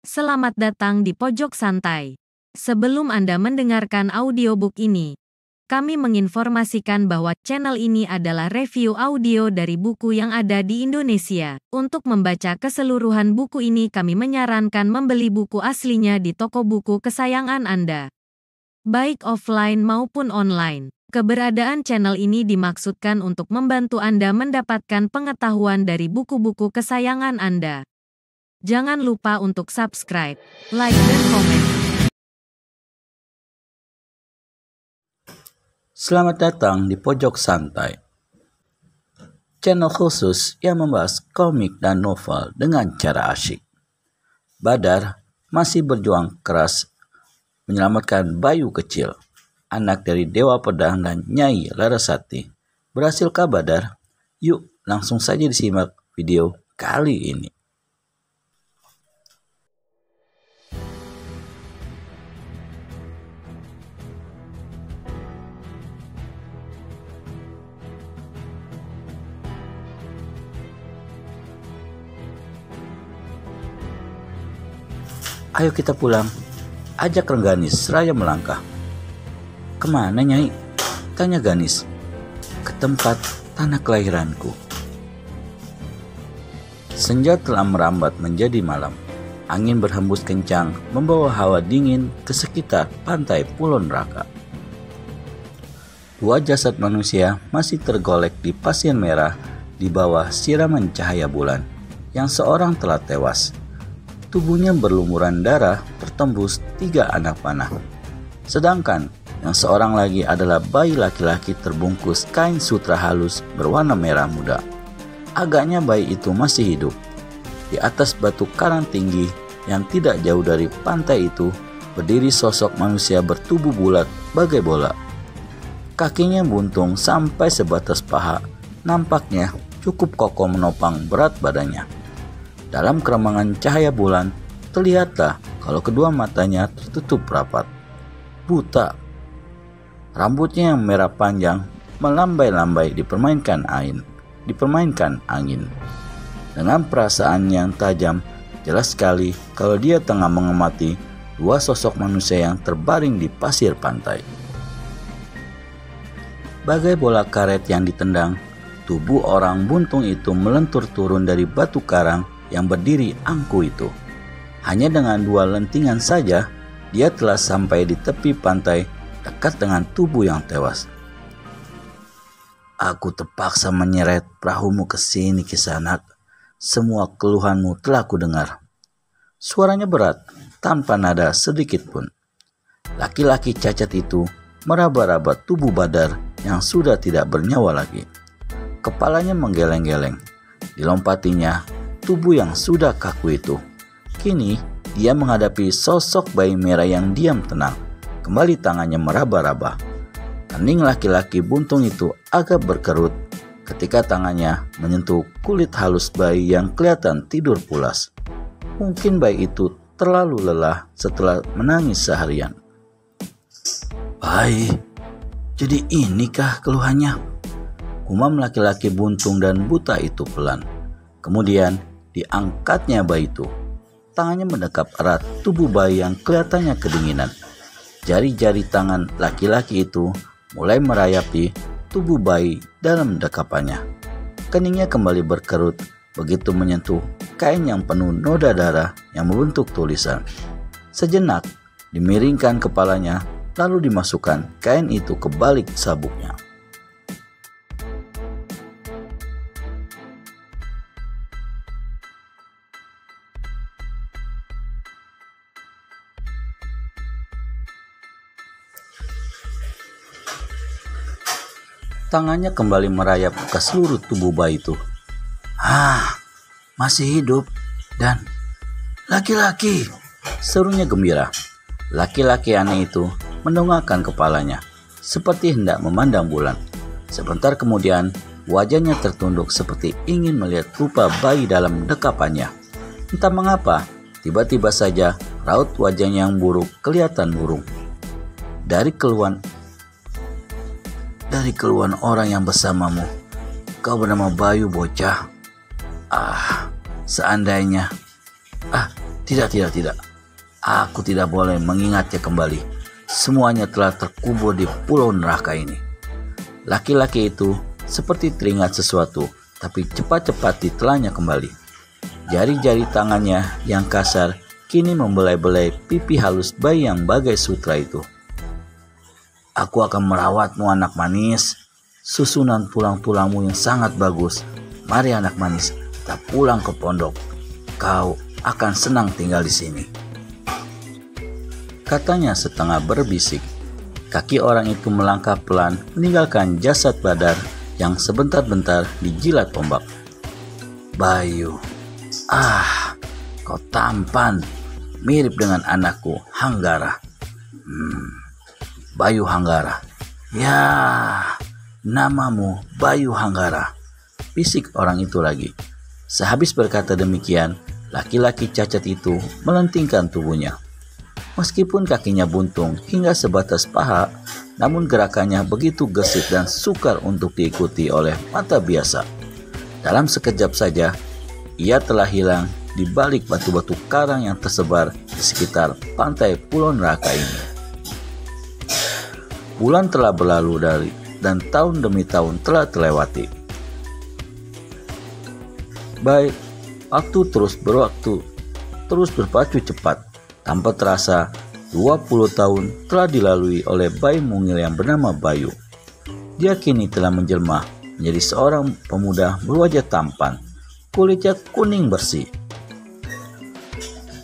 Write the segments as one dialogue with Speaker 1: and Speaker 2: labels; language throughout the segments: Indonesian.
Speaker 1: Selamat datang di Pojok Santai. Sebelum Anda mendengarkan audiobook ini, kami menginformasikan bahwa channel ini adalah review audio dari buku yang ada di Indonesia. Untuk membaca keseluruhan buku ini, kami menyarankan membeli buku aslinya di toko buku kesayangan Anda, baik offline maupun online. Keberadaan channel ini dimaksudkan untuk membantu Anda mendapatkan pengetahuan dari buku-buku kesayangan Anda. Jangan lupa untuk subscribe, like, dan komen.
Speaker 2: Selamat datang di Pojok Santai, channel khusus yang membahas komik dan novel dengan cara asyik. Badar masih berjuang keras menyelamatkan Bayu kecil, anak dari Dewa Pedang dan Nyai Larasati. Berhasilkah Badar? Yuk langsung saja disimak video kali ini. Ayo kita pulang, ajak Rengganis seraya melangkah. Kemana Nyai? Tanya Ganis. Ke tempat tanah kelahiranku. Senja telah merambat menjadi malam. Angin berhembus kencang membawa hawa dingin ke sekitar pantai Pulau Neraka. Dua jasad manusia masih tergolek di pasir merah di bawah siraman cahaya bulan. Yang seorang telah tewas. Tubuhnya berlumuran darah tertembus 3 anak panah. Sedangkan yang seorang lagi adalah bayi laki-laki terbungkus kain sutra halus berwarna merah muda. Agaknya bayi itu masih hidup. Di atas batu karang tinggi yang tidak jauh dari pantai itu berdiri sosok manusia bertubuh bulat bagai bola. Kakinya buntung sampai sebatas paha. Nampaknya cukup kokoh menopang berat badannya. Dalam keremangan cahaya bulan, terlihatlah kalau kedua matanya tertutup rapat. Buta. Rambutnya yang merah panjang melambai-lambai dipermainkan angin. Dengan perasaan yang tajam, jelas sekali kalau dia tengah mengamati dua sosok manusia yang terbaring di pasir pantai. Bagai bola karet yang ditendang, tubuh orang buntung itu melentur turun dari batu karang yang berdiri angkuh itu. Hanya dengan 2 lentingan saja, dia telah sampai di tepi pantai dekat dengan tubuh yang tewas. Aku terpaksa menyeret perahumu ke sini, Kisanak. Semua keluhanmu telah kudengar. Suaranya berat, tanpa nada sedikit pun. Laki-laki cacat itu meraba-raba tubuh Badar yang sudah tidak bernyawa lagi. Kepalanya menggeleng-geleng. Dilompatinya tubuh yang sudah kaku itu. Kini dia menghadapi sosok bayi merah yang diam tenang. Kembali tangannya meraba-raba. Kening laki-laki buntung itu agak berkerut ketika tangannya menyentuh kulit halus bayi yang kelihatan tidur pulas. Mungkin bayi itu terlalu lelah setelah menangis seharian. Bayi, jadi inikah keluhannya? Gumam laki-laki buntung dan buta itu pelan. Kemudian diangkatnya bayi itu. Tangannya mendekap erat tubuh bayi yang kelihatannya kedinginan. Jari-jari tangan laki-laki itu mulai merayapi tubuh bayi dalam dekapannya. Keningnya kembali berkerut begitu menyentuh kain yang penuh noda darah yang membentuk tulisan. Sejenak dimiringkan kepalanya, lalu dimasukkan kain itu ke balik sabuknya. Tangannya kembali merayap ke seluruh tubuh bayi itu. Masih hidup dan laki-laki, serunya gembira. Laki-laki aneh itu mendongakkan kepalanya seperti hendak memandang bulan. Sebentar kemudian wajahnya tertunduk seperti ingin melihat rupa bayi dalam dekapannya. Entah mengapa, tiba-tiba saja raut wajahnya yang buruk kelihatan murung. Dari keluhan orang yang bersamamu, kau bernama Bayu bocah. Seandainya Tidak. Aku tidak boleh mengingatnya kembali. Semuanya telah terkubur di pulau neraka ini. Laki-laki itu seperti teringat sesuatu, tapi cepat-cepat ditelannya kembali. Jari-jari tangannya yang kasar kini membelai-belai pipi halus bayi yang bagai sutra itu. Aku akan merawatmu, anak manis. Susunan tulang-tulangmu yang sangat bagus. Mari anak manis, kita pulang ke pondok. Kau akan senang tinggal di sini. Katanya setengah berbisik. Kaki orang itu melangkah pelan meninggalkan jasad Badar yang sebentar-bentar dijilat ombak. Bayu, kau tampan, mirip dengan anakku Hanggara. Bayu Hanggara. Ya, namamu Bayu Hanggara, bisik orang itu lagi. Sehabis berkata demikian, laki-laki cacat itu melentingkan tubuhnya. Meskipun kakinya buntung hingga sebatas paha, namun gerakannya begitu gesit dan sukar untuk diikuti oleh mata biasa. Dalam sekejap saja, ia telah hilang di balik batu-batu karang yang tersebar di sekitar pantai Pulau Neraka ini. Bulan telah berlalu dan tahun demi tahun telah terlewati. Baik, waktu terus berpacu cepat. Tanpa terasa, 20 tahun telah dilalui oleh bayi mungil yang bernama Bayu. Dia kini telah menjelma menjadi seorang pemuda berwajah tampan, kulitnya kuning bersih.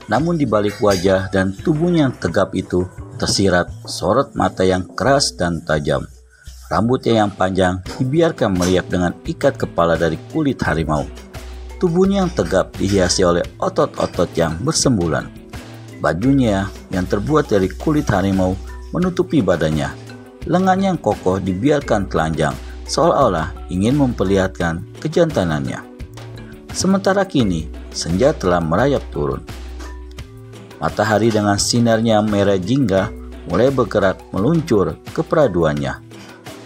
Speaker 2: Namun di balik wajah dan tubuhnya yang tegap itu tersirat sorot mata yang keras dan tajam. Rambutnya yang panjang dibiarkan meriap dengan ikat kepala dari kulit harimau. Tubuhnya yang tegap dihiasi oleh otot-otot yang bersembulan. Bajunya yang terbuat dari kulit harimau menutupi badannya. Lengannya yang kokoh dibiarkan telanjang, seolah-olah ingin memperlihatkan kejantanannya. Sementara kini, senja telah merayap turun. Matahari dengan sinarnya merah jingga mulai bergerak meluncur ke peraduannya.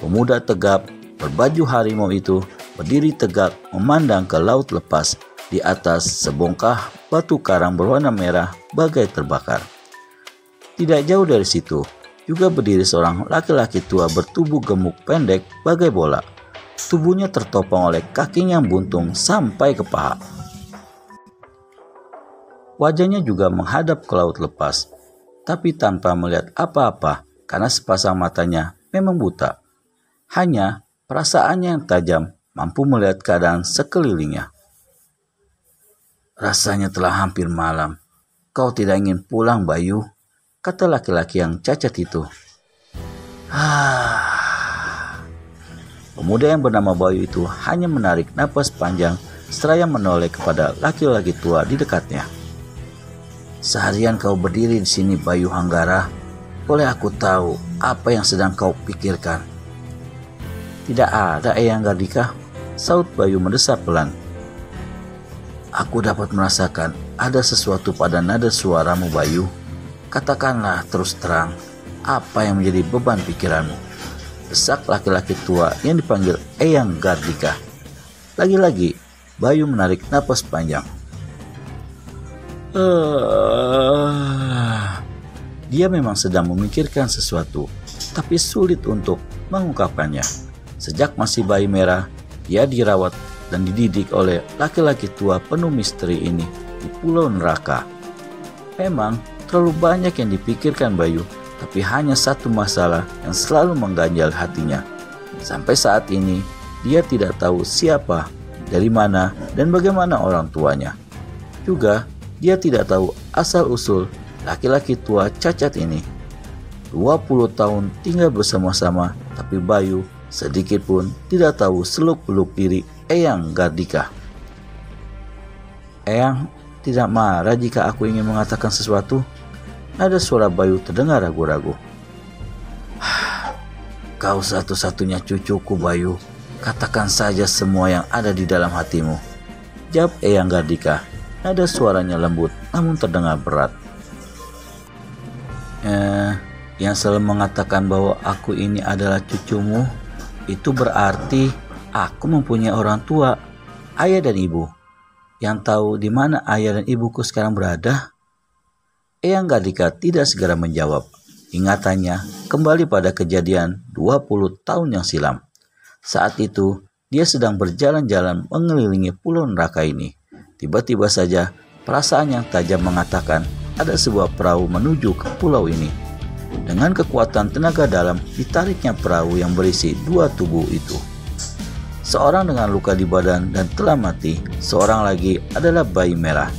Speaker 2: Pemuda tegap berbaju harimau itu berdiri tegak memandang ke laut lepas di atas sebongkah batu karang berwarna merah bagai terbakar. Tidak jauh dari situ juga berdiri seorang laki-laki tua bertubuh gemuk pendek bagai bola. Tubuhnya tertopang oleh kakinya yang buntung sampai ke paha. Wajahnya juga menghadap ke laut lepas, tapi tanpa melihat apa-apa karena sepasang matanya memang buta. Hanya perasaannya yang tajam mampu melihat keadaan sekelilingnya. Rasanya telah hampir malam. Kau tidak ingin pulang, Bayu? Kata laki-laki yang cacat itu. Pemuda yang bernama Bayu itu hanya menarik napas panjang seraya menoleh kepada laki-laki tua di dekatnya. Seharian kau berdiri di sini, Bayu Hanggara. Boleh aku tahu apa yang sedang kau pikirkan? Tidak ada, Eyang Gardika, saut Bayu mendesak pelan. Aku dapat merasakan ada sesuatu pada nada suaramu, Bayu. Katakanlah terus terang, apa yang menjadi beban pikiranmu? Desak laki-laki tua yang dipanggil Eyang Gardika. Lagi-lagi, Bayu menarik napas panjang. Dia memang sedang memikirkan sesuatu, tapi sulit untuk mengungkapkannya. Sejak masih bayi merah, dia dirawat dan dididik oleh laki-laki tua penuh misteri ini di Pulau Neraka. Memang terlalu banyak yang dipikirkan Bayu, tapi hanya satu masalah yang selalu mengganjal hatinya. Sampai saat ini, dia tidak tahu siapa, dari mana, dan bagaimana orang tuanya. Juga, dia tidak tahu asal-usul laki-laki tua cacat ini. 20 tahun tinggal bersama-sama, tapi Bayu sedikit pun tidak tahu seluk-beluk diri Eyang Gardika. Eyang tidak marah jika aku ingin mengatakan sesuatu? Ada suara Bayu terdengar ragu-ragu. Kau satu-satunya cucuku, Bayu. Katakan saja semua yang ada di dalam hatimu, jawab Eyang Gardika. Ada suaranya lembut namun terdengar berat. Yang selalu mengatakan bahwa aku ini adalah cucumu, itu berarti aku mempunyai orang tua, ayah dan ibu. Yang tahu di mana ayah dan ibuku sekarang berada? Eyang Gardika tidak segera menjawab. Ingatannya kembali pada kejadian 20 tahun yang silam. Saat itu, dia sedang berjalan-jalan mengelilingi pulau neraka ini. Tiba-tiba saja, perasaan yang tajam mengatakan ada sebuah perahu menuju ke pulau ini. Dengan kekuatan tenaga dalam, ditariknya perahu yang berisi 2 tubuh itu. Seorang dengan luka di badan dan telah mati, seorang lagi adalah bayi merah.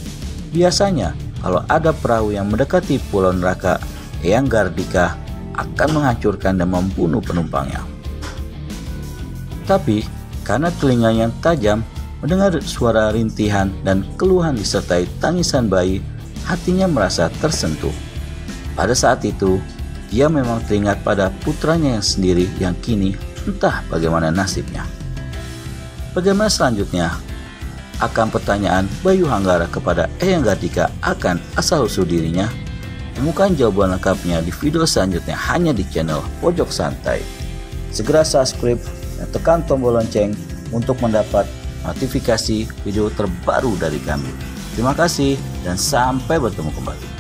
Speaker 2: Biasanya, kalau ada perahu yang mendekati pulau neraka, Eyang Gardika akan menghancurkan dan membunuh penumpangnya. Tapi, karena telinganya yang tajam, mendengar suara rintihan dan keluhan disertai tangisan bayi, hatinya merasa tersentuh. Pada saat itu, dia memang teringat pada putranya yang sendiri yang kini entah bagaimana nasibnya. Bagaimana selanjutnya? Akan pertanyaan Bayu Hanggara kepada Eyang Gardika akan asal-usul dirinya? Temukan jawaban lengkapnya di video selanjutnya hanya di channel Pojok Santai. Segera subscribe dan tekan tombol lonceng untuk mendapat notifikasi video terbaru dari kami. Terima kasih dan sampai bertemu kembali.